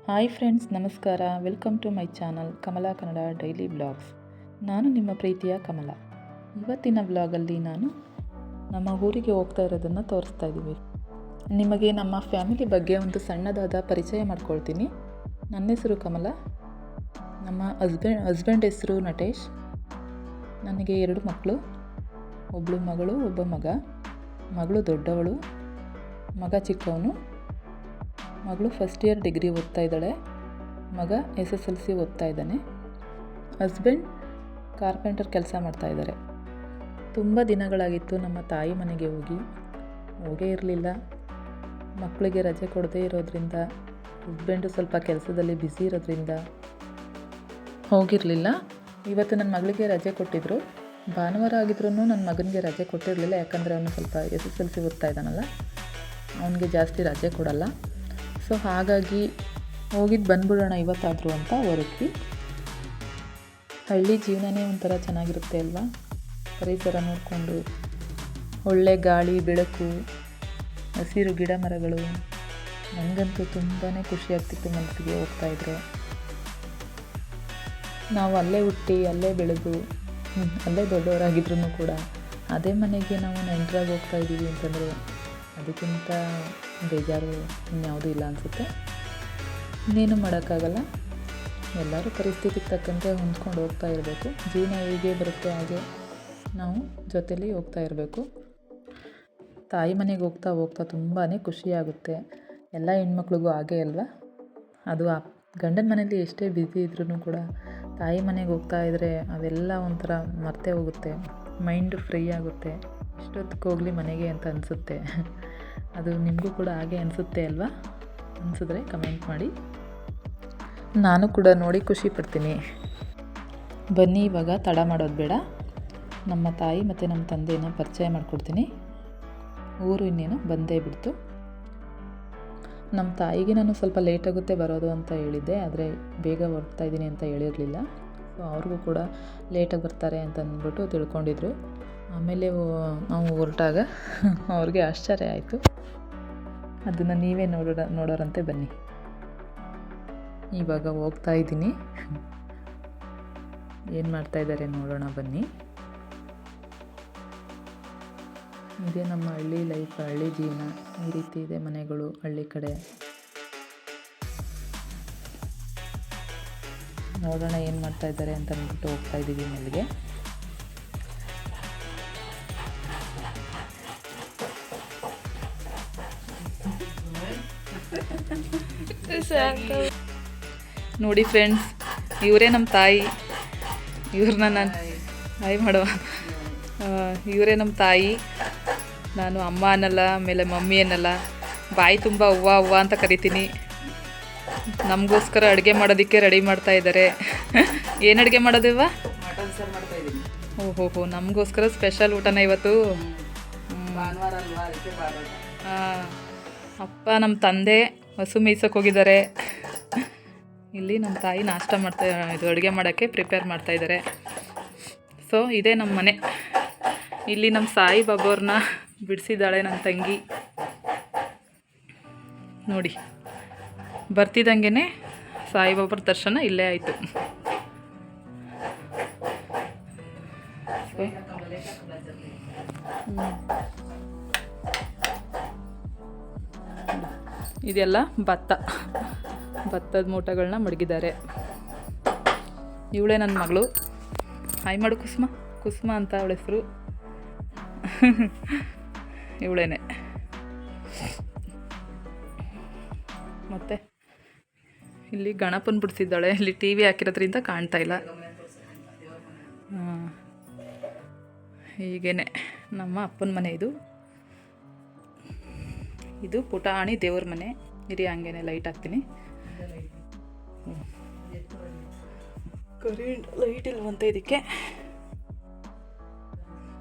Hi friends, ನಮಸ್ಕಾರ. Welcome to my channel Kamala Kannada daily blogs. ನಾನು ನಿಮ್ಮ ಪ್ರೀತಿಯ ಕಮಲ. ಇವತ್ತಿನ ಬ್ಲಾಗಲ್ಲಿ ನಾನು ನಮ್ಮ ಊರಿಗೆ ಹೋಗ್ತಾ ಇರೋದನ್ನು ತೋರಿಸ್ತಾ ಇದ್ದೀವಿ. ನಿಮಗೆ ನಮ್ಮ ಫ್ಯಾಮಿಲಿ ಬಗ್ಗೆ ಒಂದು ಸಣ್ಣದಾದ ಪರಿಚಯ ಮಾಡ್ಕೊಳ್ತೀನಿ. ನನ್ನ ಹೆಸರು ಕಮಲ, ನಮ್ಮ ಹಸ್ಬೆಂಡ್ ಹೆಸರು ನಟೇಶ್. ನನಗೆ 2 ಮಕ್ಕಳು, ಒಬ್ಬಳು ಮಗಳು, ಒಬ್ಬ ಮಗ. ಮಗಳು ದೊಡ್ಡವಳು, ಮಗ ಚಿಕ್ಕವನು. ಮಗಳು ಫಸ್ಟ್ ಇಯರ್ ಡಿಗ್ರಿ ಓದ್ತಾ ಇದ್ದಾಳೆ, ಮಗ SSLC ಓದ್ತಾ ಇದ್ದಾನೆ. ಹಸ್ಬೆಂಡ್ ಕಾರ್ಪೆಂಟರ್ ಕೆಲಸ ಮಾಡ್ತಾ ಇದ್ದಾರೆ. ತುಂಬ ದಿನಗಳಾಗಿತ್ತು ನಮ್ಮ ತಾಯಿ ಮನೆಗೆ ಹೋಗೇ ಇರಲಿಲ್ಲ. ಮಕ್ಕಳಿಗೆ ರಜೆ ಕೊಡದೇ ಇರೋದ್ರಿಂದ, ಹಸ್ಬೆಂಡು ಸ್ವಲ್ಪ ಕೆಲಸದಲ್ಲಿ ಬ್ಯುಸಿ ಇರೋದ್ರಿಂದ ಹೋಗಿರಲಿಲ್ಲ. ಇವತ್ತು ನನ್ನ ಮಗಳಿಗೆ ರಜೆ ಕೊಟ್ಟಿದ್ದರು. ಭಾನುವಾರ ಆಗಿದ್ರೂ ನನ್ನ ಮಗನಿಗೆ ರಜೆ ಕೊಟ್ಟಿರಲಿಲ್ಲ, ಯಾಕಂದರೆ ಅವನು ಸ್ವಲ್ಪ SSLC ಓದ್ತಾ ಇದ್ದಾನಲ್ಲ, ಅವನಿಗೆ ಜಾಸ್ತಿ ರಜೆ ಕೊಡಲ್ಲ. ಸೊ ಹಾಗಾಗಿ ಹೋಗಿದ್ದು ಬಂದ್ಬಿಡೋಣ ಇವತ್ತಾದರೂ ಅಂತ ಹೊರಟ್ವಿ. ಹಳ್ಳಿ ಜೀವನನೇ ಒಂಥರ ಚೆನ್ನಾಗಿರುತ್ತೆ ಅಲ್ವಾ? ಪರಿಸರ ನೋಡಿಕೊಂಡು, ಒಳ್ಳೆ ಗಾಳಿ, ಬೆಳಕು, ಹಸಿರು ಗಿಡ ಮರಗಳು. ನನಗಂತೂ ತುಂಬಾ ಖುಷಿಯಾಗ್ತಿತ್ತು ಮನಸ್ಸಿಗೆ ಹೋಗ್ತಾಯಿದ್ರೆ. ನಾವು ಅಲ್ಲೇ ಹುಟ್ಟಿ ಅಲ್ಲೇ ಬೆಳೆದು ಅಲ್ಲೇ ದೊಡ್ಡವರಾಗಿದ್ರೂ ಕೂಡ ಅದೇ ಮನೆಗೆ ನಾವು ನೆಂಟರಾಗಿ ಹೋಗ್ತಾ ಇದ್ದೀವಿ ಅಂತಂದರೆ ಅದಕ್ಕಿಂತ ಬೇಜಾರು ಇನ್ಯಾವುದೂ ಇಲ್ಲ ಅನಿಸುತ್ತೆ. ಇನ್ನೇನು ಮಾಡೋಕ್ಕಾಗಲ್ಲ. ಎಲ್ಲರೂ ಪರಿಸ್ಥಿತಿಗೆ ತಕ್ಕಂತೆ ಹೊಂದ್ಕೊಂಡು ಹೋಗ್ತಾ ಇರಬೇಕು. ಜೀವನ ಹೇಗೆ ಬರುತ್ತೆ ಹಾಗೆ ನಾವು ಜೊತೇಲಿ ಹೋಗ್ತಾ ಇರಬೇಕು. ತಾಯಿ ಮನೆಗೆ ಹೋಗ್ತಾ ಹೋಗ್ತಾ ತುಂಬಾ ಖುಷಿಯಾಗುತ್ತೆ. ಎಲ್ಲ ಹೆಣ್ಮಕ್ಳಿಗೂ ಹಾಗೆ ಅಲ್ವಾ? ಅದು ಗಂಡನ ಮನೇಲಿ ಎಷ್ಟೇ ಬ್ಯುಸಿ ಇದ್ರೂ ಕೂಡ ತಾಯಿ ಮನೆಗೆ ಹೋಗ್ತಾ ಇದ್ದರೆ ಅವೆಲ್ಲ ಒಂಥರ ಮರ್ತೇ ಹೋಗುತ್ತೆ. ಮೈಂಡು ಫ್ರೀ ಆಗುತ್ತೆ. ಇಷ್ಟೊತ್ತಿಗೆ ಹೋಗಲಿ ಮನೆಗೆ ಅಂತ ಅನಿಸುತ್ತೆ. ಅದು ನಿಮಗೂ ಕೂಡ ಹಾಗೆ ಅನಿಸುತ್ತೆ ಅಲ್ವಾ? ಅನಿಸಿದ್ರೆ ಕಮೆಂಟ್ ಮಾಡಿ. ನಾನು ಕೂಡ ನೋಡಿ ಖುಷಿ ಪಡ್ತೀನಿ. ಬನ್ನಿ, ಇವಾಗ ತಡ ಮಾಡೋದು ಬೇಡ. ನಮ್ಮ ತಾಯಿ ಮತ್ತು ನಮ್ಮ ತಂದೆನ ಪರಿಚಯ ಮಾಡಿಕೊಡ್ತೀನಿ. ಊರು ಇನ್ನೇನು ಬಂದೇ ಬಿಡ್ತು. ನಮ್ಮ ತಾಯಿಗೆ ನಾನು ಸ್ವಲ್ಪ ಲೇಟಾಗುತ್ತೆ ಬರೋದು ಅಂತ ಹೇಳಿದ್ದೆ, ಆದರೆ ಬೇಗ ಹೊರಡ್ತಾ ಇದ್ದೀನಿ ಅಂತ ಹೇಳಿರಲಿಲ್ಲ. ಸೊ ಅವ್ರಿಗೂ ಕೂಡ ಲೇಟಾಗಿ ಬರ್ತಾರೆ ಅಂತ ಅಂದ್ಬಿಟ್ಟು ತಿಳ್ಕೊಂಡಿದ್ರು. ಆಮೇಲೆ ನಾವು ಹೊರಟಾಗ ಅವ್ರಿಗೆ ಆಶ್ಚರ್ಯ ಆಯಿತು. ಅದನ್ನು ನೀವೇ ನೋಡೋರಂತೆ ಬನ್ನಿ. ಇವಾಗ ಹೋಗ್ತಾ ಇದ್ದೀನಿ. ಏನು ಮಾಡ್ತಾಯಿದ್ದಾರೆ ನೋಡೋಣ ಬನ್ನಿ. ಇದೇ ನಮ್ಮ ಹಳ್ಳಿ ಲೈಫ್, ಹಳ್ಳಿ ಜೀವನ. ಈ ರೀತಿ ಇದೆ ಮನೆಗಳು ಹಳ್ಳಿ ಕಡೆ. ನೋಡೋಣ ಏನು ಮಾಡ್ತಾಯಿದ್ದಾರೆ ಅಂತ ಅಂದ್ಬಿಟ್ಟು ಹೋಗ್ತಾ ಇದ್ದೀವಿ ಮೇಲೆಗೆ. ನೋಡಿ ಫ್ರೆಂಡ್ಸ್, ಇವರೇ ನಮ್ಮ ತಾಯಿ. ಇವ್ರನ್ನ ನಾನು ಹಾಯ್ ಮಾಡುವ. ಇವರೇ ನಮ್ಮ ತಾಯಿ. ನಾನು ಅಮ್ಮ ಅನ್ನಲ್ಲ, ಆಮೇಲೆ ಮಮ್ಮಿ ಅನ್ನಲ್ಲ, ಬಾಯಿ ತುಂಬ ಅವ್ವ ಅವ್ವ ಅಂತ ಕರಿತೀನಿ. ನಮಗೋಸ್ಕರ ಅಡುಗೆ ಮಾಡೋದಕ್ಕೆ ರೆಡಿ ಮಾಡ್ತಾ ಇದ್ದಾರೆ. ಏನು ಅಡುಗೆ ಮಾಡೋದಿವ? ಮಟನ್ ಸಾರು ಮಾಡ್ತಾ ಇದ್ದೀನಿ. ಓಹೋ, ನಮಗೋಸ್ಕರ ಸ್ಪೆಷಲ್ ಊಟನ ಇವತ್ತು. ಭಾನುವಾರ ಅಲ್ವಾ, ಅದಕ್ಕೆ ಮಾಡೋದು. ಅಪ್ಪ ನಮ್ಮ ತಂದೆ ಹಸು ಮೇಯ್ಸೋಕೆ ಹೋಗಿದ್ದಾರೆ. ಇಲ್ಲಿ ನಮ್ಮ ತಾಯಿ ನಾಷ್ಟ ಇದು ಅಡುಗೆ ಮಾಡೋಕ್ಕೆ ಪ್ರಿಪೇರ್ ಮಾಡ್ತಾಯಿದ್ದಾರೆ. ಸೊ ಇದೇ ನಮ್ಮ ಮನೆ. ಇಲ್ಲಿ ನಮ್ಮ ಸಾಯಿ ಬಾಬಾವ್ರನ್ನ ಬಿಡಿಸಿದ್ದಾಳೆ ನನ್ನ ತಂಗಿ. ನೋಡಿ, ಬರ್ತಿದ್ದಂಗೆ ಸಾಯಿಬಾಬಾರ ದರ್ಶನ ಇಲ್ಲೇ ಆಯಿತು. ಇದೆಲ್ಲ ಭತ್ತದ ಮೂಟಗಳನ್ನ ಮಡಗಿದ್ದಾರೆ. ಇವಳೇ ನನ್ನ ಮಗಳು. ಹಾಯ್ ಮಾಡು ಕುಸುಮ ಅಂತ ಅವಳ ಹೆಸರು. ಇವಳೇನೆ. ಮತ್ತು ಇಲ್ಲಿ ಗಣಪನ ಬಿಡಿಸಿದ್ದಾಳೆ. ಇಲ್ಲಿ TV ಹಾಕಿರೋದ್ರಿಂದ ಕಾಣ್ತಾ ಇಲ್ಲ. ಹೀಗೇನೆ ನಮ್ಮ ಅಪ್ಪನ ಮನೆ ಇದು. ಇದು ಪುಟಾಣಿ ದೇವ್ರ ಮನೆ. ಇರಿ, ಹಂಗೇನೆ ಲೈಟ್ ಹಾಕ್ತೀನಿ. ಕರೆಂಟ್ ಲೈಟ್ ಇಲ್ವಂತ ಇದಕ್ಕೆ.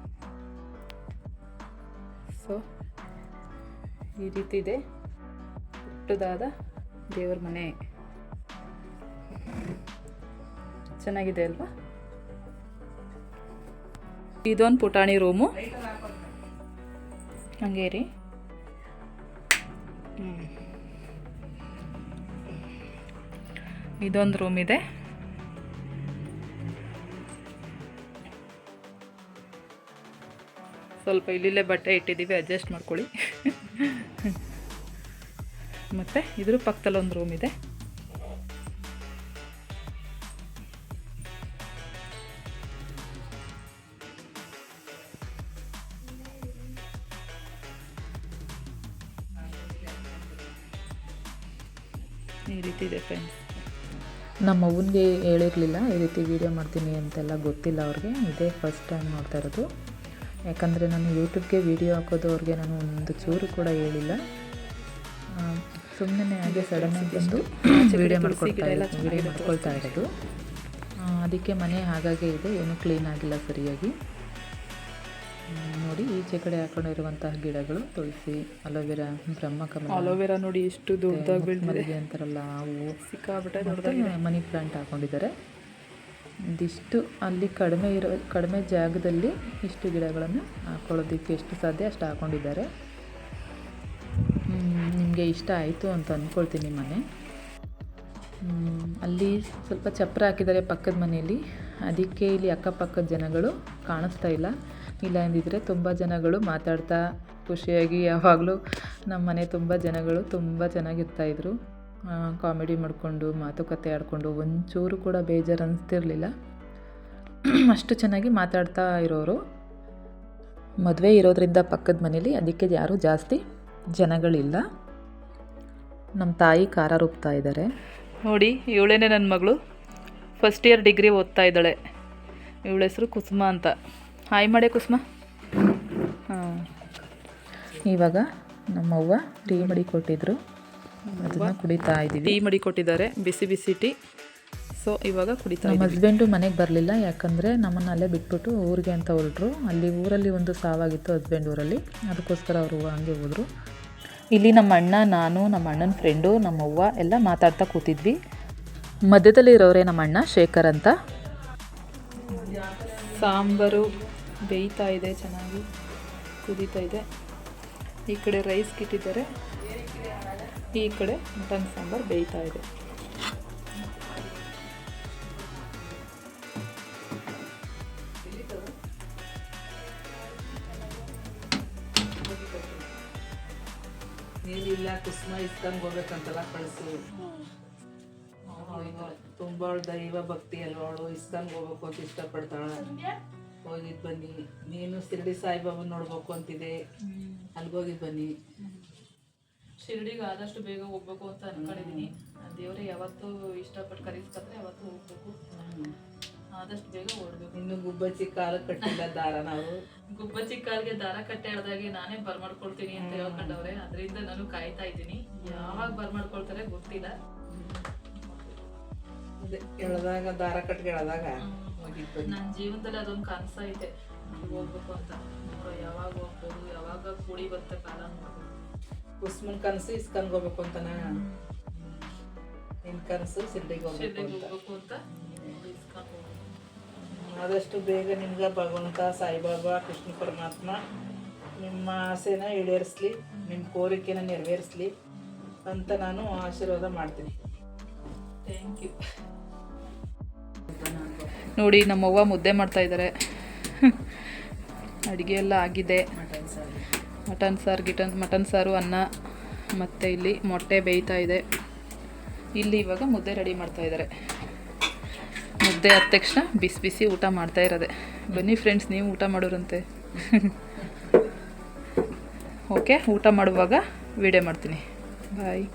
ಸೊ ಈ ರೀತಿ ಇದೆ ಪುಟ್ಟದಾದ ದೇವ್ರ ಮನೆ. ಚೆನ್ನಾಗಿದೆ ಅಲ್ವಾ? ಇದೊಂದು ಪುಟಾಣಿ ರೂಮು. ಹಂಗೆ ರೀ. ಇದೊಂದು ರೂಮ್ ಇದೆ. ಸ್ವಲ್ಪ ಇಲ್ಲಿಲ್ಲೇ ಬಟ್ಟೆ ಇಟ್ಟಿದ್ದೀವಿ, ಅಡ್ಜಸ್ಟ್ ಮಾಡ್ಕೊಳ್ಳಿ. ಮತ್ತು ಇದ್ರ ಪಕ್ಕದಲ್ಲಿ ಒಂದು ರೂಮ್ ಇದೆ. ಈ ರೀತಿ ಇದೆ ಫ್ರೆಂಡ್ಸ್. ನಮ್ಮ ಅವ್ವನಿಗೆ ಹೇಳಿರಲಿಲ್ಲ ಈ ರೀತಿ ವೀಡಿಯೋ ಮಾಡ್ತೀನಿ ಅಂತೆಲ್ಲ, ಗೊತ್ತಿಲ್ಲ ಅವ್ರಿಗೆ. ಇದೇ ಫಸ್ಟ್ ಟೈಮ್ ನೋಡ್ತಾ ಇರೋದು. ಯಾಕಂದರೆ ನಾನು ಯೂಟ್ಯೂಬ್ಗೆ ವೀಡಿಯೋ ಹಾಕೋದು ಅವ್ರಿಗೆ ನಾನು ಒಂದು ಚೂರು ಕೂಡ ಹೇಳಿಲ್ಲ. ಸುಮ್ಮನೆ ಹಾಗೆ ಸಡನ್ನಾಗಿ ಬಂದು ವೀಡಿಯೋ ಮಾಡ್ಕೊಳ್ತಾ ಇರೋದು. ಅದಕ್ಕೆ ಮನೆ ಹಾಗಾಗೆ ಇದೆ, ಏನೂ ಕ್ಲೀನ್ ಆಗಿಲ್ಲ ಸರಿಯಾಗಿ. ನೋಡಿ ಈಚೆ ಕಡೆ ಹಾಕೊಂಡಿರುವಂತಹ ಗಿಡಗಳು ತುಳಸಿ, ಅಲೋವೆರಾ, ಬ್ರಹ್ಮಕಮಲ. ಅಲೋವೆರಾ ನೋಡಿ ಎಷ್ಟು ದೊಡ್ಡದಾಗಿ ಬೆಳೆದಿದೆ ಅಂತಾರಲ್ಲ, ಅವು ಸಿಕ್ಕಾಬಿಟ್ಟೆ ಮನಿ ಪ್ಲಾಂಟ್ ಹಾಕೊಂಡಿದ್ದಾರೆ. ಇದಿಷ್ಟು ಅಲ್ಲಿ ಕಡಿಮೆ ಜಾಗದಲ್ಲಿ ಇಷ್ಟು ಗಿಡಗಳನ್ನು ಹಾಕೊಳ್ಳೋದಕ್ಕೆ ಎಷ್ಟು ಸಾಧ್ಯ ಅಷ್ಟು ಹಾಕೊಂಡಿದ್ದಾರೆ. ನಿಮಗೆ ಇಷ್ಟ ಆಯಿತು ಅಂತ ಅಂದ್ಕೊಳ್ತೀನಿ ಮನೆ. ಅಲ್ಲಿ ಸ್ವಲ್ಪ ಚಪ್ಪರ ಹಾಕಿದ್ದಾರೆ ಪಕ್ಕದ ಮನೆಯಲ್ಲಿ, ಅದಕ್ಕೆ ಇಲ್ಲಿ ಅಕ್ಕಪಕ್ಕದ ಜನಗಳು ಕಾಣಿಸ್ತಾ ಇಲ್ಲ. ಇಲ್ಲ ಎಂದಿದ್ರೆ ತುಂಬ ಜನಗಳು ಮಾತಾಡ್ತಾ ಖುಷಿಯಾಗಿ ಯಾವಾಗಲೂ ನಮ್ಮ ಮನೆ ತುಂಬ ಜನಗಳು ತುಂಬ ಚೆನ್ನಾಗಿರ್ತಾಯಿದ್ರು. ಕಾಮಿಡಿ ಮಾಡಿಕೊಂಡು ಮಾತುಕತೆ ಆಡಿಕೊಂಡು ಒಂಚೂರು ಕೂಡ ಬೇಜಾರು ಅನಿಸ್ತಿರ್ಲಿಲ್ಲ. ಅಷ್ಟು ಚೆನ್ನಾಗಿ ಮಾತಾಡ್ತಾ ಇರೋರು. ಮದುವೆ ಇರೋದ್ರಿಂದ ಪಕ್ಕದ ಮನೇಲಿ, ಅದಕ್ಕೆ ಯಾರೂ ಜಾಸ್ತಿ ಜನಗಳಿಲ್ಲ. ನಮ್ಮ ತಾಯಿ ಖಾರ ರುಬ್ತಾ ಇದ್ದಾರೆ ನೋಡಿ. ಇವಳೇನೆ ನನ್ನ ಮಗಳು, ಫಸ್ಟ್ ಇಯರ್ ಡಿಗ್ರಿ ಓದ್ತಾ ಇದ್ದಾಳೆ. ಇವಳ ಹೆಸರು ಕುಸುಮ ಅಂತ. ಹಾಯ್ ಮಾಡೇ ಕುಸುಮ. ಹಾಂ, ಇವಾಗ ನಮ್ಮವ್ವ ಟೀ ಮಡಿ ಕೊಟ್ಟಿದ್ರು, ಅದನ್ನು ಕುಡಿತಾ ಇದ್ದೀವಿ. ಟೀ ಮಡಿ ಕೊಟ್ಟಿದ್ದಾರೆ, ಬಿಸಿ ಬಿಸಿ ಟೀ. ಸೊ ಇವಾಗ ಕುಡಿತಾ. ನಮ್ಮ ಹಸ್ಬೆಂಡು ಮನೆಗೆ ಬರಲಿಲ್ಲ, ಯಾಕಂದರೆ ನಮ್ಮನ್ನು ಅಲ್ಲೇ ಬಿಟ್ಬಿಟ್ಟು ಊರಿಗೆ ಅಂತ ಹೊರಟ್ರು. ಅಲ್ಲಿ ಊರಲ್ಲಿ ಒಂದು ಸಾವಾಗಿತ್ತು ಹಸ್ಬೆಂಡ್ ಊರಲ್ಲಿ, ಅದಕ್ಕೋಸ್ಕರ ಅವರು ಹಂಗೆ ಹೋದರು. ಇಲ್ಲಿ ನಮ್ಮ ಅಣ್ಣ, ನಾನು, ನಮ್ಮ ಅಣ್ಣನ ಫ್ರೆಂಡು, ನಮ್ಮವ್ವ ಎಲ್ಲ ಮಾತಾಡ್ತಾ ಕೂತಿದ್ವಿ. ಮಧ್ಯದಲ್ಲಿ ಇರೋರೇ ನಮ್ಮ ಅಣ್ಣ ಶೇಖರ್ ಅಂತ. ಸಾಂಬಾರು ಬೇಯ್ತಾ ಇದೆ, ಚೆನ್ನಾಗಿ ಕುದೀತಾ ಇದೆ. ಈ ಕಡೆ ರೈಸ್ ಇಟ್ಟಿದ್ದಾರೆ, ಈ ಕಡೆ ಮಟನ್ ಸಾಂಬಾರು ಬೇಯ್ತಾ ಇದೆ. ನೀರಿಲ್ಲ, ಕುಸುಮ ಇಸ್ಕೊಂಡು ಹೋಗ್ಬೇಕಂತಲ್ಲ ಕಳಿಸು. ತುಂಬ ಅವಳು ದೈವ ಭಕ್ತಿ ಅಲ್ವ, ಅವಳು ಇಸ್ಕೊಂಡು ಹೋಗ್ಬೇಕು ಅಂತ ಇಷ್ಟಪಡ್ತಾಳ. ಹೋಗಿದ್ದು ಬನ್ನಿ. ನೀನು ಶಿರಡಿ ಸಾಯಿಬಾಬಾ ನೋಡ್ಬೇಕು ಅಂತಿದೆ, ಅಲ್ಗೋಗಿದ್ದು ಬನ್ನಿ. ಶಿರಡಿಗೆ ಆದಷ್ಟು ಬೇಗ ಹೋಗ್ಬೇಕು ಅಂತ ಅನ್ಕೊಂಡಿದ್ದೀನಿ. ದೇವ್ರೆ ಯಾವತ್ತೂ ಇಷ್ಟಪಟ್ಟು ಕರೆಸ್ಕೊಂಡ್ರೆ ಯಾವತ್ತೂ ಹೋಗ್ಬೇಕು, ಆದಷ್ಟು ಬೇಗ ಓಡಬೇಕು. ಇನ್ನು ಗುಬ್ಬಚ್ಚಿ ಕಾಲು ಕಟ್ಟಿಲ್ಲ ದಾರ. ನಾವು ಗುಬ್ಬಚ್ಚಿ ಕಾಲಿಗೆ ದಾರ ಕಟ್ಟಿ ಎಳ್ದಾಗೆ ನಾನೇ ಬರ್ಮಾಡ್ಕೊಳ್ತೀನಿ ಅಂತ ಹೇಳ್ಕೊಂಡವ್ರೆ. ಅದರಿಂದ ನಾನು ಕಾಯ್ತಾ ಇದ್ದೀನಿ, ಯಾವಾಗ ಬರ್ಮಾಡ್ಕೊಳ್ತಾರೆ ಗೊತ್ತಿಲ್ಲ. ಅದೇ ಎಳ್ದಾಗ, ದಾರ ಕಟ್ಗೆ ಎಳ್ದಾಗ ಹೋಗಿದ್ದು ಬನ್ನಿ. ನನ್ನ ಜೀವನದಲ್ಲಿ ಅದೊಂದು ಕನಸ ಐತೆ, ಹೋಗ್ಬೇಕು ಅಂತ. ಯಾವಾಗ ಹೋಗ್ಬೋದು, ಯಾವಾಗ ಕೂಡಿ ಬಂತ ಕಾಲ ನೋಡ್ಬೋದು. ಕುಸುಮನ್ ಕನಸು ಇಸ್ಕೊಂಡು ಹೋಗ್ಬೇಕು ಅಂತನ. ನಿನ್ನ ಕನಸು ಶಿರಡಿಗೆ ಹೋಗ್ಬೇಕು ಅಂತ. ಆದಷ್ಟು ಬೇಗ ನಿಮ್ಗೆ ಭಗವಂತ ಸಾಯಿಬಾಬಾ ಕೃಷ್ಣ ಪರಮಾತ್ಮ ನಿಮ್ಮ ಆಸೆನ ಈಡೇರಿಸ್ಲಿ, ನಿಮ್ಮ ಕೋರಿಕೆನ ನೆರವೇರಿಸ್ಲಿ ಅಂತ ನಾನು ಆಶೀರ್ವಾದ ಮಾಡ್ತೀನಿ. Thank you. ನೋಡಿ ನಮ್ಮವ್ವ ಮುದ್ದೆ ಮಾಡ್ತಾ ಇದ್ದಾರೆ. ಅಡುಗೆ ಎಲ್ಲ ಆಗಿದೆ. ಮಟನ್ ಸಾರು, ಅನ್ನ, ಮತ್ತು ಇಲ್ಲಿ ಮೊಟ್ಟೆ ಬೇಯ್ತಾ ಇದೆ. ಇಲ್ಲಿ ಇವಾಗ ಮುದ್ದೆ ರೆಡಿ ಮಾಡ್ತಾ ಇದ್ದಾರೆ. ಮುದ್ದೆ ಆದ ತಕ್ಷಣ ಬಿಸಿ ಬಿಸಿ ಊಟ ಮಾಡ್ತಾ ಇರೋದೆ. ಬನ್ನಿ ಫ್ರೆಂಡ್ಸ್, ನೀವು ಊಟ ಮಾಡೋರಂತೆ. ಓಕೆ, ಊಟ ಮಾಡುವಾಗ ವಿಡಿಯೋ ಮಾಡ್ತೀನಿ. ಬಾಯ್.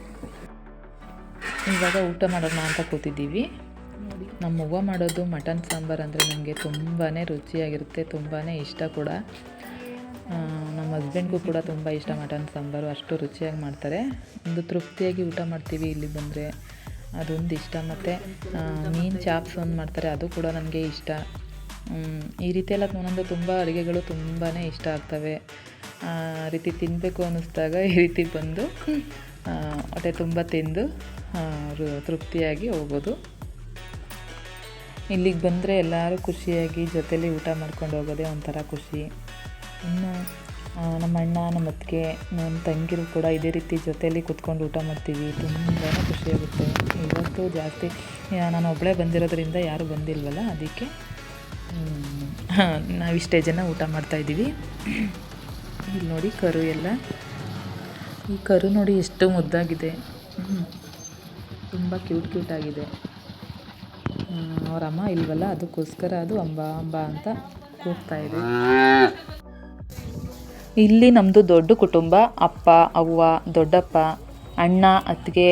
ಇವಾಗ ಊಟ ಮಾಡೋಣ ಅಂತ ಕೂತಿದ್ದೀವಿ. ನಮ್ಮ ಅವ್ವ ಮಾಡೋದು ಮಟನ್ ಸಾಂಬಾರು ಅಂದರೆ ನನಗೆ ತುಂಬಾ ರುಚಿಯಾಗಿರುತ್ತೆ, ತುಂಬಾ ಇಷ್ಟ ಕೂಡ. ನಮ್ಮ ಹಸ್ಬೆಂಡ್ಗೂ ಕೂಡ ತುಂಬ ಇಷ್ಟ ಮಟನ್ ಸಾಂಬಾರು, ಅಷ್ಟು ರುಚಿಯಾಗಿ ಮಾಡ್ತಾರೆ. ಒಂದು ತೃಪ್ತಿಯಾಗಿ ಊಟ ಮಾಡ್ತೀವಿ ಇಲ್ಲಿ ಬಂದರೆ, ಅದೊಂದು ಇಷ್ಟ. ಮತ್ತು ಮೀನು ಚಾಪ್ಸ್ ಒಂದು ಮಾಡ್ತಾರೆ, ಅದು ಕೂಡ ನನಗೆ ಇಷ್ಟ. ಈ ರೀತಿ ಎಲ್ಲ ಒಂದೊಂದು ತುಂಬ ಅಡುಗೆಗಳು ತುಂಬಾ ಇಷ್ಟ ಆಗ್ತವೆ. ಆ ರೀತಿ ತಿನ್ನಬೇಕು ಅನ್ನಿಸ್ದಾಗ ಈ ರೀತಿ ಬಂದು ಹೊಟ್ಟೆ ತುಂಬ ತಿಂದು ತೃಪ್ತಿಯಾಗಿ ಹೋಗೋದು. ಇಲ್ಲಿಗೆ ಬಂದರೆ ಎಲ್ಲರೂ ಖುಷಿಯಾಗಿ ಜೊತೇಲಿ ಊಟ ಮಾಡ್ಕೊಂಡು ಹೋಗೋದೇ ಒಂಥರ ಖುಷಿ. ಇನ್ನು ನಮ್ಮ ಅಣ್ಣ, ನಮ್ಮ ಅತ್ತಿಗೆ, ನನ್ನ ತಂಗಿರು ಕೂಡ ಇದೇ ರೀತಿ ಜೊತೆಯಲ್ಲಿ ಕೂತ್ಕೊಂಡು ಊಟ ಮಾಡ್ತೀವಿ. ತುಂಬಾ ಖುಷಿಯಾಗುತ್ತೆ. ಇವತ್ತು ಜಾಸ್ತಿ ನಾನು ಒಬ್ಬಳೇ ಬಂದಿರೋದ್ರಿಂದ ಯಾರೂ ಬಂದಿಲ್ವಲ್ಲ, ಅದಕ್ಕೆ ನಾವಿಷ್ಟೇ ಜನ ಊಟ ಮಾಡ್ತಾಯಿದ್ದೀವಿ. ಇಲ್ಲಿ ನೋಡಿ ಕರು ಎಲ್ಲ, ಈ ಕರು ನೋಡಿ ಎಷ್ಟು ಮುದ್ದಾಗಿದೆ, ತುಂಬ ಕ್ಯೂಟ್ ಆಗಿದೆ. ಅವ್ರ ಅಮ್ಮ ಇಲ್ವಲ್ಲ, ಅದಕ್ಕೋಸ್ಕರ ಅದು ಅಂಬ ಅಂಬ ಅಂತ ಕೂಗ್ತಾ ಇದೆ. ಇಲ್ಲಿ ನಮ್ಮದು ದೊಡ್ಡ ಕುಟುಂಬ. ಅಪ್ಪ, ಅವ್ವ, ದೊಡ್ಡಪ್ಪ, ಅಣ್ಣ, ಅತ್ತಿಗೆ,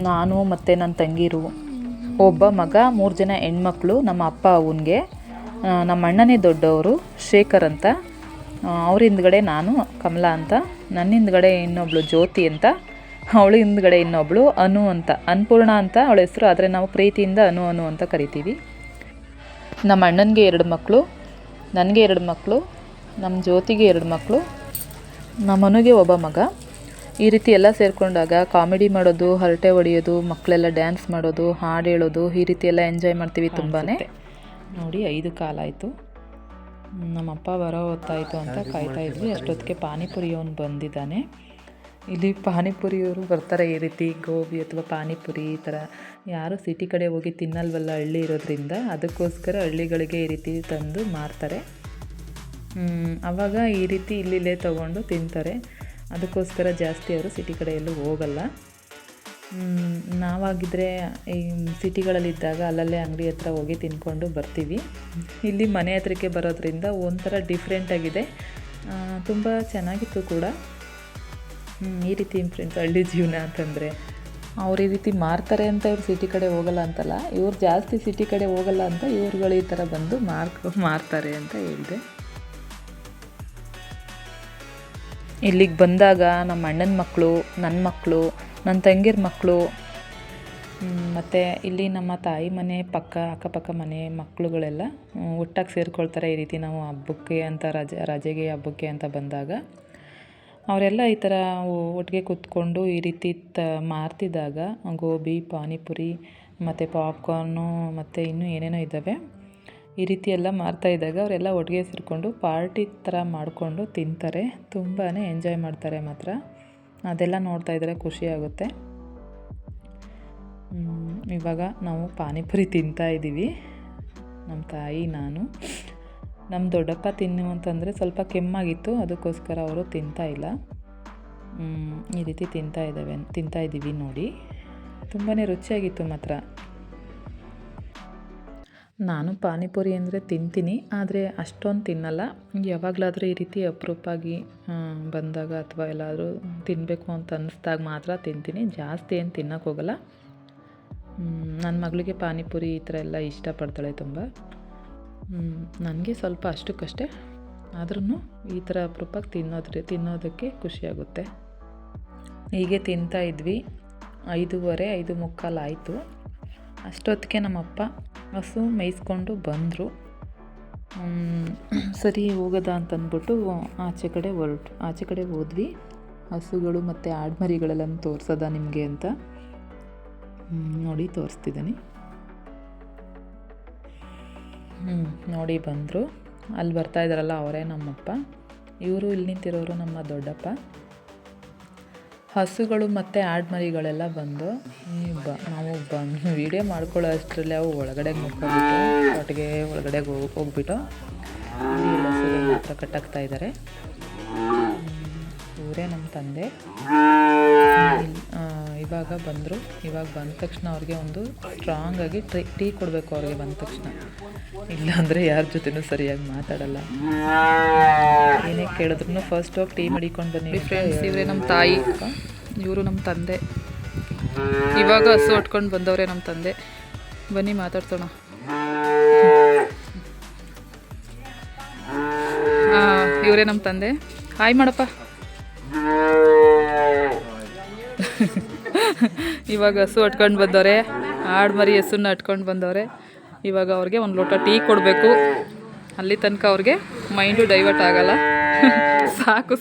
ನಾನು ಮತ್ತು ನನ್ನ ತಂಗಿರು, ಒಬ್ಬ ಮಗ, 3 ಜನ ಹೆಣ್ಮಕ್ಳು. ನಮ್ಮ ಅಪ್ಪ ಅವನಿಗೆ, ನಮ್ಮ ಅಣ್ಣನೇ ದೊಡ್ಡವರು ಶೇಖರ್ ಅಂತ, ಅವ್ರ ಹಿಂದ್ಗಡೆ ನಾನು ಕಮಲಾ ಅಂತ, ನನ್ನ ಹಿಂದ್ಗಡೆ ಇನ್ನೊಬ್ಳು ಜ್ಯೋತಿ ಅಂತ, ಅವಳ ಹಿಂದ್ಗಡೆ ಇನ್ನೊಬ್ಳು ಅನು ಅಂತ, ಅನ್ನಪೂರ್ಣ ಅಂತ ಅವಳ ಹೆಸರು, ಆದರೆ ನಾವು ಪ್ರೀತಿಯಿಂದ ಅನು ಅಂತ ಕರಿತೀವಿ. ನಮ್ಮ ಅಣ್ಣನಿಗೆ 2 ಮಕ್ಕಳು, ನನಗೆ 2 ಮಕ್ಕಳು, ನಮ್ಮ ಜ್ಯೋತಿಗೆ 2 ಮಕ್ಕಳು, ನಮ್ಮ ಅನುಗೆ ಒಬ್ಬ ಮಗ. ಈ ರೀತಿ ಎಲ್ಲ ಸೇರಿಕೊಂಡಾಗ ಕಾಮಿಡಿ ಮಾಡೋದು, ಹರಟೆ ಹೊಡೆಯೋದು, ಮಕ್ಕಳೆಲ್ಲ ಡ್ಯಾನ್ಸ್ ಮಾಡೋದು, ಹಾಡು ಹೇಳೋದು, ಈ ರೀತಿ ಎಲ್ಲ ಎಂಜಾಯ್ ಮಾಡ್ತೀವಿ ತುಂಬಾ. ನೋಡಿ 5 ಕಾಲಾಯಿತು, ನಮ್ಮಪ್ಪ ಬರೋ ಹೊತ್ತಾಯಿತು ಅಂತ ಕಾಯ್ತಾ ಇದ್ವಿ. ಅಷ್ಟೊತ್ತಿಗೆ ಪಾನಿಪುರಿಯವನು ಬಂದಿದ್ದಾನೆ. ಇಲ್ಲಿ ಪಾನಿಪುರಿಯವರು ಬರ್ತಾರೆ ಈ ರೀತಿ, ಗೋಬಿ ಅಥವಾ ಪಾನಿಪುರಿ ಈ ಥರ. ಯಾರು ಸಿಟಿ ಕಡೆ ಹೋಗಿ ತಿನ್ನಲ್ವಲ್ಲ ಹಳ್ಳಿ ಇರೋದ್ರಿಂದ, ಅದಕ್ಕೋಸ್ಕರ ಹಳ್ಳಿಗಳಿಗೆ ಈ ರೀತಿ ತಂದು ಮಾರ್ತಾರೆ. ಆವಾಗ ಈ ರೀತಿ ಇಲ್ಲಿಲ್ಲೇ ತೊಗೊಂಡು ತಿಂತಾರೆ. ಅದಕ್ಕೋಸ್ಕರ ಜಾಸ್ತಿ ಅವರು ಸಿಟಿ ಕಡೆ ಎಲ್ಲೂ ಹೋಗಲ್ಲ. ನಾವಾಗಿದ್ದರೆ ಈ ಸಿಟಿಗಳಲ್ಲಿದ್ದಾಗ ಅಲ್ಲಲ್ಲೇ ಅಂಗಡಿ ಹತ್ರ ಹೋಗಿ ತಿಂದ್ಕೊಂಡು ಬರ್ತೀವಿ. ಇಲ್ಲಿ ಮನೆ ಹತ್ರಕ್ಕೆ ಬರೋದ್ರಿಂದ ಒಂಥರ ಡಿಫ್ರೆಂಟಾಗಿದೆ, ತುಂಬ ಚೆನ್ನಾಗಿತ್ತು ಕೂಡ. ಈ ರೀತಿ ಫ್ರೆಂಡ್ಸ್ ಹಳ್ಳಿ ಜೀವನ ಅಂತಂದರೆ. ಅವ್ರು ಈ ರೀತಿ ಮಾರ್ತಾರೆ ಅಂತ ಇವ್ರು ಸಿಟಿ ಕಡೆ ಹೋಗಲ್ಲ ಅಂತಲ್ಲ, ಇವ್ರು ಜಾಸ್ತಿ ಸಿಟಿ ಕಡೆ ಹೋಗಲ್ಲ ಅಂತ ಇವ್ರುಗಳು ಈ ಥರ ಬಂದು ಮಾರ್ತಾರೆ ಅಂತ ಹೇಳಿದೆ. ಇಲ್ಲಿಗೆ ಬಂದಾಗ ನಮ್ಮ ಅಣ್ಣನ ಮಕ್ಕಳು, ನನ್ನ ಮಕ್ಕಳು, ನನ್ನ ತಂಗಿರ ಮಕ್ಕಳು, ಮತ್ತು ಇಲ್ಲಿ ನಮ್ಮ ತಾಯಿ ಮನೆ ಅಕ್ಕಪಕ್ಕ ಮನೆ ಮಕ್ಕಳುಗಳೆಲ್ಲ ಒಟ್ಟಾಗಿ ಸೇರಿಕೊಳ್ತಾರೆ. ಈ ರೀತಿ ನಾವು ಹಬ್ಬಕ್ಕೆ ಅಂತ ರಜೆಗೆ ಹಬ್ಬಕ್ಕೆ ಅಂತ ಬಂದಾಗ ಅವರೆಲ್ಲ ಈ ಥರ ಒಟ್ಟಿಗೆ ಕೂತ್ಕೊಂಡು ಈ ರೀತಿ ಮಾರ್ತಿದ್ದಾಗ ಗೋಬಿ, ಪಾನಿಪುರಿ ಮತ್ತು ಪಾಪ್ಕಾರ್ನು ಮತ್ತು ಇನ್ನೂ ಏನೇನೋ ಇದ್ದಾವೆ, ಈ ರೀತಿ ಎಲ್ಲ ಮಾರ್ತಾಯಿದ್ದಾಗ ಅವರೆಲ್ಲ ಒಟ್ಟಿಗೆ ಸೇರಿಕೊಂಡು ಪಾರ್ಟಿ ಥರ ಮಾಡಿಕೊಂಡು ತಿಂತಾರೆ. ತುಂಬಾ ಎಂಜಾಯ್ ಮಾಡ್ತಾರೆ ಮಾತ್ರ. ಅದೆಲ್ಲ ನೋಡ್ತಾಯಿದ್ರೆ ಖುಷಿಯಾಗುತ್ತೆ. ಇವಾಗ ನಾವು ಪಾನಿಪುರಿ ತಿಂತಾಯಿದ್ದೀವಿ, ನಮ್ಮ ತಾಯಿ, ನಾನು. ನಮ್ಮ ದೊಡ್ಡಪ್ಪ ತಿನ್ನು ಅಂತಂದರೆ ಸ್ವಲ್ಪ ಕೆಮ್ಮಾಗಿತ್ತು, ಅದಕ್ಕೋಸ್ಕರ ಅವರು ತಿಂತಾಯಿಲ್ಲ. ಈ ರೀತಿ ತಿಂತಾಯಿದ್ದೀವಿ ನೋಡಿ. ತುಂಬಾ ರುಚಿಯಾಗಿತ್ತು ಮಾತ್ರ. ನಾನು ಪಾನಿಪುರಿ ಅಂದರೆ ತಿಂತೀನಿ, ಆದರೆ ಅಷ್ಟೊಂದು ತಿನ್ನಲ್ಲ. ಯಾವಾಗಲಾದರೂ ಈ ರೀತಿ ಅಪರೂಪಾಗಿ ಬಂದಾಗ ಅಥವಾ ಎಲ್ಲಾದರೂ ತಿನ್ನಬೇಕು ಅಂತ ಅನ್ನಿಸ್ದಾಗ ಮಾತ್ರ ತಿಂತೀನಿ. ಜಾಸ್ತಿ ಏನು ತಿನ್ನೋಕ್ಕೆ ಹೋಗಲ್ಲ. ನನ್ನ ಮಗಳಿಗೆ ಪಾನಿಪುರಿ ಈ ಥರ ಎಲ್ಲ ಇಷ್ಟಪಡ್ತಾಳೆ ತುಂಬ. ನನಗೆ ಸ್ವಲ್ಪ ಅಷ್ಟಕ್ಕಷ್ಟೇ, ಆದ್ರೂ ಈ ಥರ ಅಪರೂಪಕ್ಕೆ ತಿನ್ನೋದಕ್ಕೆ ಖುಷಿಯಾಗುತ್ತೆ. ಹೀಗೆ ತಿಂತಾಯಿದ್ವಿ. 5:15, 5:45 ಆಯಿತು. ಅಷ್ಟೊತ್ತಿಗೆ ನಮ್ಮಪ್ಪ ಹಸು ಮೇಯಿಸ್ಕೊಂಡು ಬಂದರು. ಸರಿ ಹೋಗೋದ ಅಂತಂದ್ಬಿಟ್ಟು ಆಚೆ ಕಡೆ ಹೋದ್ವಿ. ಹಸುಗಳು ಮತ್ತು ಆಡ್ಮರಿಗಳೆಲ್ಲ ತೋರಿಸೋದ ನಿಮಗೆ ಅಂತ ನೋಡಿ ತೋರಿಸ್ತಿದ್ದೀನಿ. ನೋಡಿ ಬಂದರು. ಅಲ್ಲಿ ಬರ್ತಾಯಿದ್ದಾರಲ್ಲ ಅವರೇ ನಮ್ಮಪ್ಪ. ಇವರು ಇಲ್ಲಿ ನಿಂತಿರೋರು ನಮ್ಮ ದೊಡ್ಡಪ್ಪ. ಹಸುಗಳು ಮತ್ತು ಆಡ್ಮರಿಗಳೆಲ್ಲ ಬಂದು ನಾವು ವೀಡಿಯೋ ಮಾಡ್ಕೊಳ್ಳೋ ಅಷ್ಟರಲ್ಲಿ ಅವು ಒಳಗಡೆ ಮುಕ್ಕೊಬಿಟ್ಟು ಒಟ್ಟಿಗೆ ಒಳಗಡೆ ಹೋಗ್ಬಿಟ್ಟು ಹಸುಗಳನ್ನ ಹತ್ರ ಕಟ್ಟಾಕ್ತಾ ಇದ್ದಾರೆ. ಇವರೇ ನಮ್ಮ ತಂದೆ. ಇವಾಗ ಬಂದರು. ಇವಾಗ ಬಂದ ತಕ್ಷಣ ಅವ್ರಿಗೆ ಒಂದು ಸ್ಟ್ರಾಂಗಾಗಿ ಟೀ ಕೊಡಬೇಕು. ಅವ್ರಿಗೆ ಬಂದ ತಕ್ಷಣ, ಇಲ್ಲಾಂದರೆ ಯಾರ ಜೊತೆನೂ ಸರಿಯಾಗಿ ಮಾತಾಡಲ್ಲ. ಏನೇ ಕೇಳಿದ್ರು ಫಸ್ಟ್ ಹೋಗಿ ಟೀ ಮಡಿಕೊಂಡು ಬನ್ನಿ. ಫ್ರೆಂಡ್ಸ್, ಇವರೇ ನಮ್ಮ ತಾಯಿ, ಇವರು ನಮ್ಮ ತಂದೆ. ಇವಾಗ ಹಸು ಹೊಟ್ಕೊಂಡು ಬಂದವರೇ ನಮ್ಮ ತಂದೆ. ಬನ್ನಿ ಮಾತಾಡ್ಸೋಣ. ಇವರೇ ನಮ್ಮ ತಂದೆ. ಹಾಯ್ ಮಾಡಪ್ಪ. ಇವಾಗ ಹಸು ಹಟ್ಕೊಂಡು ಬಂದವ್ರೆ, ಆಡ್ಮರಿ ಹಸುನ ಹಟ್ಕೊಂಡು ಬಂದವ್ರೆ. ಇವಾಗ ಅವ್ರಿಗೆ ಒಂದು ಲೋಟ ಟೀ ಕೊಡಬೇಕು. ಅಲ್ಲಿ ತನಕ ಅವ್ರಿಗೆ ಮೈಂಡು ಡೈವರ್ಟ್ ಆಗಲ್ಲ. ಸಾಕು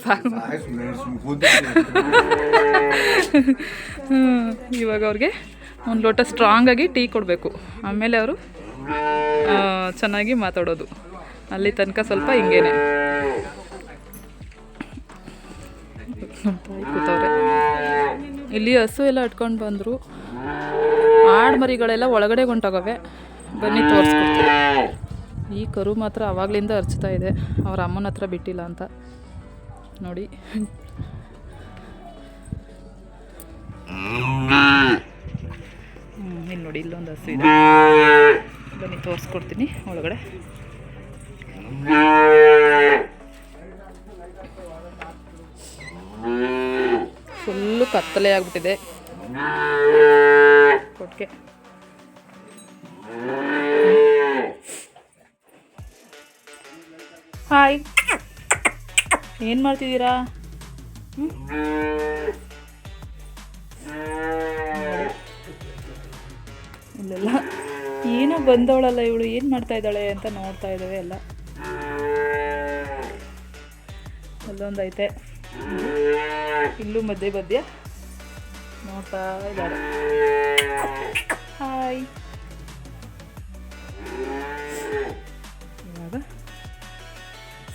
ಇವಾಗ ಅವ್ರಿಗೆ ಒಂದು ಲೋಟ ಸ್ಟ್ರಾಂಗಾಗಿ ಟೀ ಕೊಡಬೇಕು. ಆಮೇಲೆ ಅವರು ಚೆನ್ನಾಗಿ ಮಾತಾಡೋದು. ಅಲ್ಲಿ ತನಕ ಸ್ವಲ್ಪ ಹಿಂಗೇನೆ. ನಮ್ಮ ತಾಯಿ ಕೂತವ್ರೆ. ಇಲ್ಲಿ ಹಸು ಎಲ್ಲ ಇಟ್ಕೊಂಡು ಬಂದರು. ಆಡು ಮರಿಗಳೆಲ್ಲ ಒಳಗಡೆ ಹೊಂಟೋಗವೆ. ಬನ್ನಿ ತೋರಿಸ್ಕೊಡ್ತೀನಿ. ಈ ಕರು ಮಾತ್ರ ಆವಾಗಲಿಂದ ಅರ್ಚ್ತಾ ಇದೆ, ಅವ್ರ ಅಮ್ಮನ ಹತ್ರ ಬಿಟ್ಟಿಲ್ಲ ಅಂತ ನೋಡಿ. ಇಲ್ಲಿ ನೋಡಿ, ಇಲ್ಲೊಂದು ಹಸು ಇದೆ. ಬನ್ನಿ ತೋರಿಸ್ಕೊಡ್ತೀನಿ ಒಳಗಡೆ. ಫುಲ್ಲು ಕತ್ತಲೆ ಆಗ್ಬಿಟ್ಟಿದೆ ಕೊಟ್ಟಿಗೆ. ಹಾಯ್, ಏನು ಮಾಡ್ತಿದ್ದೀರಾ? ಇಲ್ಲೆಲ್ಲ ಏನೋ ಬಂದವಳಲ್ಲ ಇವಳು, ಏನು ಮಾಡ್ತಾ ಇದ್ದಾಳೆ ಅಂತ ನೋಡ್ತಾ ಇದ್ದಾವೆ ಎಲ್ಲ. ಅಲ್ಲೊಂದೈತೆ, ಇಲ್ಲೂ ಮಧ್ಯೆ ನೋಡ್ತಾ ಇದ್ದಾಳೆ. ಹಾಯ್, ಇವಾಗ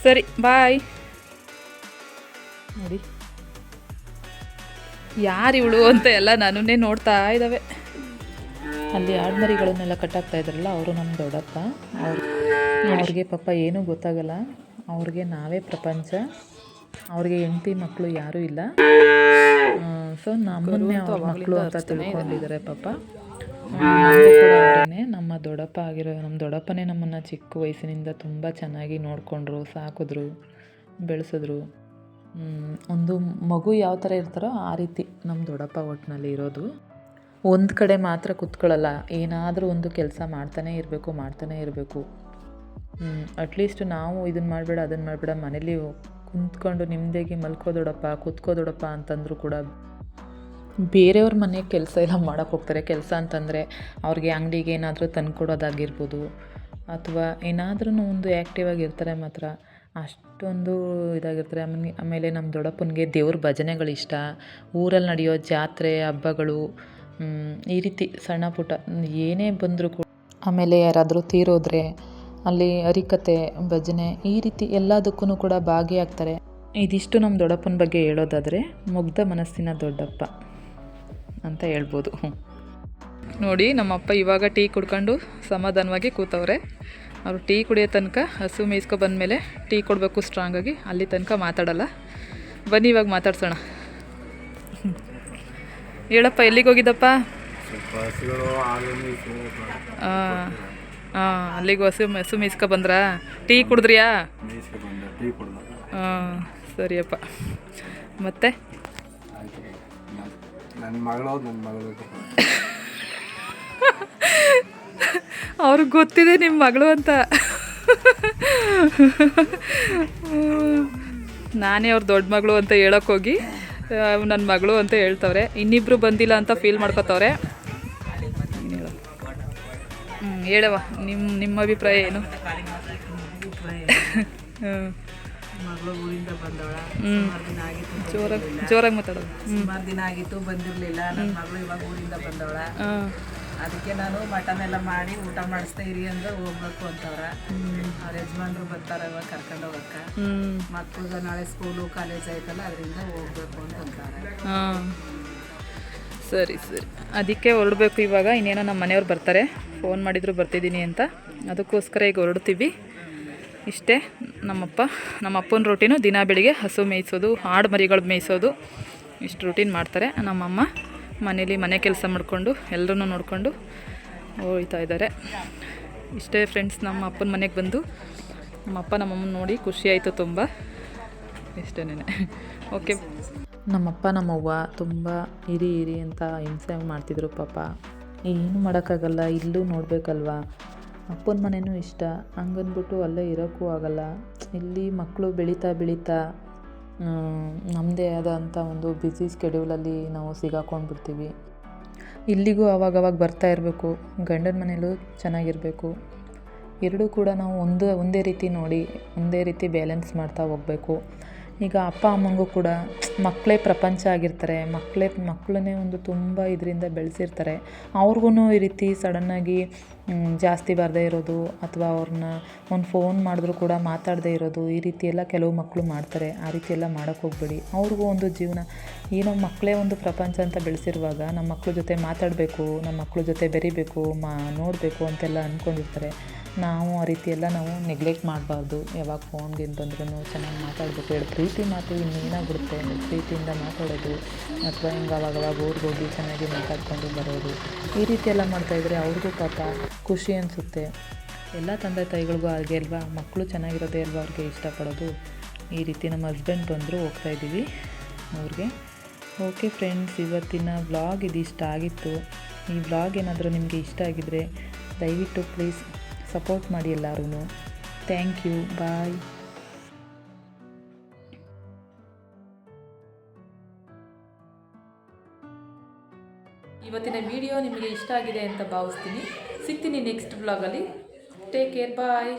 ಸರಿ ಬಾಯ್. ನೋಡಿ ಯಾರಿವಳು ಅಂತ ಎಲ್ಲ ನನ್ನನ್ನೇ ನೋಡ್ತಾ ಇದ್ದಾವೆ. ಅಲ್ಲಿ ಆಡ್ಮರಿಗಳನ್ನೆಲ್ಲ ಕಟ್ಟಾಕ್ತಾ ಇದ್ರಲ್ಲ, ಅವರು ನಮ್ಮ ದೊಡ್ಡಪ್ಪ. ಅವ್ರಿಗೆ ಪಾಪ ಏನೂ ಗೊತ್ತಾಗಲ್ಲ. ಅವ್ರಿಗೆ ನಾವೇ ಪ್ರಪಂಚ. ಅವ್ರಿಗೆ ಹೆಂಡತಿ ಮಕ್ಕಳು ಯಾರೂ ಇಲ್ಲ. ಸೊ ನಮ್ಮನ್ನೇ ಅವ್ರ ಮಕ್ಕಳು ಅಂತ ತಿಳ್ಕೊಂಡಿದ್ದಾರೆ ಪಾಪ. ನಮಗೂ ಕೂಡ ಅವರೇ ನಮ್ಮ ದೊಡ್ಡಪ್ಪ ಆಗಿರೋ, ನಮ್ಮ ದೊಡ್ಡಪ್ಪನೇ ನಮ್ಮನ್ನು ಚಿಕ್ಕ ವಯಸ್ಸಿನಿಂದ ತುಂಬ ಚೆನ್ನಾಗಿ ನೋಡಿಕೊಂಡ್ರು, ಸಾಕಿದ್ರು, ಬೆಳೆಸಿದ್ರು. ಒಂದು ಮಗು ಯಾವ ಥರ ಇರ್ತಾರೋ ಆ ರೀತಿ ನಮ್ಮ ದೊಡ್ಡಪ್ಪ ಒಟ್ಟಿನಲ್ಲಿ ಇರೋದು. ಒಂದು ಕಡೆ ಮಾತ್ರ ಕೂತ್ಕೊಳ್ಳಲ್ಲ, ಏನಾದರೂ ಒಂದು ಕೆಲಸ ಮಾಡ್ತಾನೇ ಇರಬೇಕು. ಅಟ್ಲೀಸ್ಟ್ ನಾವು ಇದನ್ನು ಮಾಡಬೇಡ ಅದನ್ನು ಮಾಡಬೇಡ, ಮನೇಲಿ ಕುಂತ್ಕೊಂಡು ನಿಮ್ಮದೇಗೆ ಮಲ್ಕೋ ದೊಡ್ಡಪ್ಪ, ಕೂತ್ಕೋ ದೊಡ್ಡಪ್ಪ ಅಂತಂದರೂ ಕೂಡ ಬೇರೆಯವ್ರ ಮನೆ ಕೆಲಸ ಎಲ್ಲ ಮಾಡೋಕ್ಕೆ ಹೋಗ್ತಾರೆ. ಕೆಲಸ ಅಂತಂದರೆ ಅವ್ರಿಗೆ ಅಂಗಡಿಗೆ ಏನಾದರೂ ತಂದುಕೊಡೋದಾಗಿರ್ಬೋದು, ಅಥವಾ ಏನಾದ್ರೂ ಒಂದು ಆ್ಯಕ್ಟಿವ್ ಆಗಿರ್ತಾರೆ. ಮಾತ್ರ ಅಷ್ಟೊಂದು ಇದಾಗಿರ್ತಾರೆ. ಆಮೇಲೆ ನಮ್ಮ ದೊಡ್ಡಪ್ಪನಿಗೆ ದೇವ್ರ ಭಜನೆಗಳಿಷ್ಟ, ಊರಲ್ಲಿ ನಡೆಯೋ ಜಾತ್ರೆ ಹಬ್ಬಗಳು, ಈ ರೀತಿ ಸಣ್ಣ ಪುಟ್ಟ ಏನೇ ಬಂದರೂ ಕೂಡ, ಆಮೇಲೆ ಯಾರಾದರೂ ತೀರೋದ್ರೆ ಅಲ್ಲಿ ಹರಿಕತೆ ಭಜನೆ, ಈ ರೀತಿ ಎಲ್ಲದಕ್ಕೂ ಕೂಡ ಭಾಗಿಯಾಗ್ತಾರೆ. ಇದಿಷ್ಟು ನಮ್ಮ ದೊಡ್ಡಪ್ಪನ ಬಗ್ಗೆ ಹೇಳೋದಾದರೆ ಮುಗ್ಧ ಮನಸ್ಸಿನ ದೊಡ್ಡಪ್ಪ ಅಂತ ಹೇಳ್ಬೋದು. ನೋಡಿ ನಮ್ಮಪ್ಪ ಇವಾಗ ಟೀ ಕುಡ್ಕೊಂಡು ಸಮಾಧಾನವಾಗಿ ಕೂತವ್ರೆ. ಅವರು ಟೀ ಕುಡಿಯೋ ತನಕ, ಹಸು ಮೇಯಿಸ್ಕೊ ಬಂದಮೇಲೆ ಟೀ ಕೊಡಬೇಕು ಸ್ಟ್ರಾಂಗಾಗಿ, ಅಲ್ಲಿ ತನಕ ಮಾತಾಡಲ್ಲ. ಬನ್ನಿ ಇವಾಗ ಮಾತಾಡ್ಸೋಣ. ಹೇಳಪ್ಪ, ಎಲ್ಲಿಗೆ ಹೋಗಿದ್ದಪ್ಪ? ಅಲ್ಲಿಗೆ ಹಸು ಮೇಯಿಸ್ಕೊ ಬಂದ್ರಾ? ಟೀ ಕುಡಿದ್ರಿಯಾ? ಹಾಂ, ಸರಿಯಪ್ಪ. ಮತ್ತೆ ಅವ್ರಿಗೆ ಗೊತ್ತಿದೆ ನಿಮ್ಮ ಮಗಳು ಅಂತ. ನಾನೇ ಅವ್ರ ದೊಡ್ಡ ಮಗಳು ಅಂತ ಹೇಳೋಕ್ಕೋಗಿ ನನ್ನ ಮಗಳು ಅಂತ ಹೇಳ್ತವ್ರೆ. ಇನ್ನಿಬ್ಬರು ಬಂದಿಲ್ಲ ಅಂತ ಫೀಲ್ ಮಾಡ್ಕೋತವ್ರೆ. ಹೇಳವ, ನಿಮ್ಮ ಅಭಿಪ್ರಾಯ ಏನು? ಮಗಳು ಊರಿಂದ ಬಂದವಳ, ಜೋರಾಗಿ ಮಾತಾಡೋದು. ಸುಮಾರು ದಿನ ಆಗಿತ್ತು ಬಂದಿರಲಿಲ್ಲ. ನನ್ನ ಮಗಳು ಇವಾಗ ಊರಿಂದ ಬಂದವಳ. ಅದಕ್ಕೆ ನಾನು ಮಟನ್ ಎಲ್ಲ ಮಾಡಿ ಊಟ ಮಾಡಿಸ್ತಾ ಇರಿ ಅಂದ್ರೆ ಹೋಗ್ಬೇಕು ಅಂತವ್ರ. ಅವ್ರ ಯಜಮಾನ್ರು ಬರ್ತಾರೆ ಇವಾಗ ಕರ್ಕೊಂಡು ಹೋಗಕ್ಕ. ಮಕ್ಳಿಗೆ ನಾಳೆ ಸ್ಕೂಲು ಕಾಲೇಜ್ ಆಯ್ತಲ್ಲ, ಅದರಿಂದ ಹೋಗ್ಬೇಕು ಅಂತ ಅಂತಾರೆ. ಸರಿ, ಅದಕ್ಕೆ ಹೊರಡಬೇಕು ಇವಾಗ. ಇನ್ನೇನೋ ನಮ್ಮ ಮನೆಯವ್ರು ಬರ್ತಾರೆ, ಫೋನ್ ಮಾಡಿದ್ರು ಬರ್ತಿದ್ದೀನಿ ಅಂತ. ಅದಕ್ಕೋಸ್ಕರ ಈಗ ಹೊರಡ್ತೀವಿ. ಇಷ್ಟೇ ನಮ್ಮ ಅಪ್ಪನ ರೂಟೀನು. ದಿನ ಬೆಳಿಗ್ಗೆ ಹಸು ಮೇಯಿಸೋದು, ಆಡು ಮರಿಗಳು ಮೇಯಿಸೋದು, ಇಷ್ಟು ರೂಟೀನ್ ಮಾಡ್ತಾರೆ. ನಮ್ಮಮ್ಮ ಮನೇಲಿ ಮನೆ ಕೆಲಸ ಮಾಡಿಕೊಂಡು ಎಲ್ಲರೂ ನೋಡಿಕೊಂಡು ಹೋಗ್ತಾ ಇದ್ದಾರೆ. ಇಷ್ಟೇ ಫ್ರೆಂಡ್ಸ್, ನಮ್ಮ ಅಪ್ಪನ ಮನೆಗೆ ಬಂದು ನಮ್ಮಪ್ಪ ನಮ್ಮಮ್ಮನ ನೋಡಿ ಖುಷಿಯಾಯಿತು ತುಂಬ. ಇಷ್ಟೇನೆ. ಓಕೆ. ನಮ್ಮಪ್ಪ ನಮ್ಮವ್ವ ತುಂಬ ಇರಿ ಅಂತ ಹಿಂಸೆ ಮಾಡ್ತಿದ್ರು ಪಾಪ. ಏನು ಮಾಡೋಕ್ಕಾಗಲ್ಲ, ಇಲ್ಲೂ ನೋಡಬೇಕಲ್ವಾ. ಅಪ್ಪನ ಮನೆಯೂ ಇಷ್ಟ, ಹಂಗಂದ್ಬಿಟ್ಟು ಅಲ್ಲೇ ಇರೋಕ್ಕೂ ಆಗಲ್ಲ. ಇಲ್ಲಿ ಮಕ್ಕಳು ಬೆಳೀತಾ ನಮ್ಮದೇ ಆದಂಥ ಒಂದು ಬ್ಯುಸಿ ಸ್ಕೆಡ್ಯೂಲಲ್ಲಿ ನಾವು ಸಿಗಾಕೊಂಡ್ಬಿಡ್ತೀವಿ. ಇಲ್ಲಿಗೂ ಆವಾಗವಾಗ ಬರ್ತಾ ಇರಬೇಕು, ಗಂಡನ ಮನೇಲೂ ಚೆನ್ನಾಗಿರಬೇಕು. ಎರಡೂ ಕೂಡ ನಾವು ಒಂದೇ ರೀತಿ ನೋಡಿ ಒಂದೇ ರೀತಿ ಬ್ಯಾಲೆನ್ಸ್ ಮಾಡ್ತಾ ಹೋಗಬೇಕು. ಈಗ ಅಪ್ಪ ಅಮ್ಮಂಗೂ ಕೂಡ ಮಕ್ಕಳೇ ಪ್ರಪಂಚ ಆಗಿರ್ತಾರೆ, ಮಕ್ಕಳನ್ನೇ ಒಂದು ತುಂಬ ಇದರಿಂದ ಬೆಳೆಸಿರ್ತಾರೆ. ಅವ್ರಿಗೂ ಈ ರೀತಿ ಸಡನ್ನಾಗಿ ಜಾಸ್ತಿ ಬರದೇ ಇರೋದು, ಅಥವಾ ಅವ್ರನ್ನ ಒಂದು ಫೋನ್ ಮಾಡಿದ್ರು ಕೂಡ ಮಾತಾಡದೇ ಇರೋದು, ಈ ರೀತಿ ಎಲ್ಲ ಕೆಲವು ಮಕ್ಕಳು ಮಾಡ್ತಾರೆ. ಆ ರೀತಿ ಎಲ್ಲ ಮಾಡೋಕ್ಕೆ ಹೋಗಬೇಡಿ. ಅವ್ರಿಗೂ ಒಂದು ಜೀವನ, ಏನೋ ಮಕ್ಕಳೇ ಒಂದು ಪ್ರಪಂಚ ಅಂತ ಬೆಳೆಸಿರುವಾಗ ನಮ್ಮ ಮಕ್ಳ ಜೊತೆ ಮಾತಾಡಬೇಕು, ನಮ್ಮ ಮಕ್ಳ ಜೊತೆ ಬೆರಿಬೇಕು, ನೋಡಬೇಕು ಅಂತೆಲ್ಲ ಅಂದ್ಕೊಂಡಿರ್ತಾರೆ. ನಾವು ಆ ರೀತಿ ಎಲ್ಲ ನಾವು ನೆಗ್ಲೆಕ್ಟ್ ಮಾಡಬಾರ್ದು. ಯಾವಾಗ ಫೋನ್ ಬಂದ್ರೂ ಚೆನ್ನಾಗಿ ಮಾತಾಡಬೇಕು. ಪ್ರೀತಿ ಮಾತು ಇನ್ನೇನಾಗ್ಬಿಡುತ್ತೆ, ಪ್ರೀತಿಯಿಂದ ಮಾತಾಡೋದು, ಅಥವಾ ಹಿಂಗೆ ಅವಾಗವಾಗ ಊರಿಗೋಗಿ ಚೆನ್ನಾಗಿ ಮಾತಾಡ್ಕೊಂಡು ಬರೋದು, ಈ ರೀತಿ ಎಲ್ಲ ಮಾಡ್ತಾಯಿದ್ರೆ ಅವ್ರಿಗೂ ಪಾಪ ಖುಷಿ ಅನಿಸುತ್ತೆ. ಎಲ್ಲ ತಂದೆ ತಾಯಿಗಳಿಗೂ ಹಾಗೆ ಅಲ್ವಾ, ಮಕ್ಕಳು ಚೆನ್ನಾಗಿರೋದೇ ಅಲ್ವಾ ಅವ್ರಿಗೆ ಇಷ್ಟಪಡೋದು. ಈ ರೀತಿ ನಮ್ಮ ಹಸ್ಬೆಂಡ್ ಬಂದರು, ಹೋಗ್ತಾಯಿದ್ದೀವಿ ಅವ್ರಿಗೆ. ಓಕೆ ಫ್ರೆಂಡ್ಸ್, ಇವತ್ತಿನ ವ್ಲಾಗ್ ಇದಿಷ್ಟ ಆಗಿತ್ತು. ಈ ವ್ಲಾಗ್ ಏನಾದರೂ ನಿಮಗೆ ಇಷ್ಟ ಆಗಿದ್ದರೆ ದಯವಿಟ್ಟು ಪ್ಲೀಸ್ ಸಪೋರ್ಟ್ ಮಾಡಿ ಎಲ್ಲರೂ. ಥ್ಯಾಂಕ್ ಯು, ಬಾಯ್. ಇವತ್ತಿನ ವಿಡಿಯೋ ನಿಮಗೆ ಇಷ್ಟ ಆಗಿದೆ ಅಂತ ಭಾವಿಸ್ತೀನಿ. ಸಿಗ್ತೀನಿ ನೆಕ್ಸ್ಟ್ ವ್ಲಾಗಲ್ಲಿ. ಟೇಕ್ ಕೇರ್, ಬಾಯ್.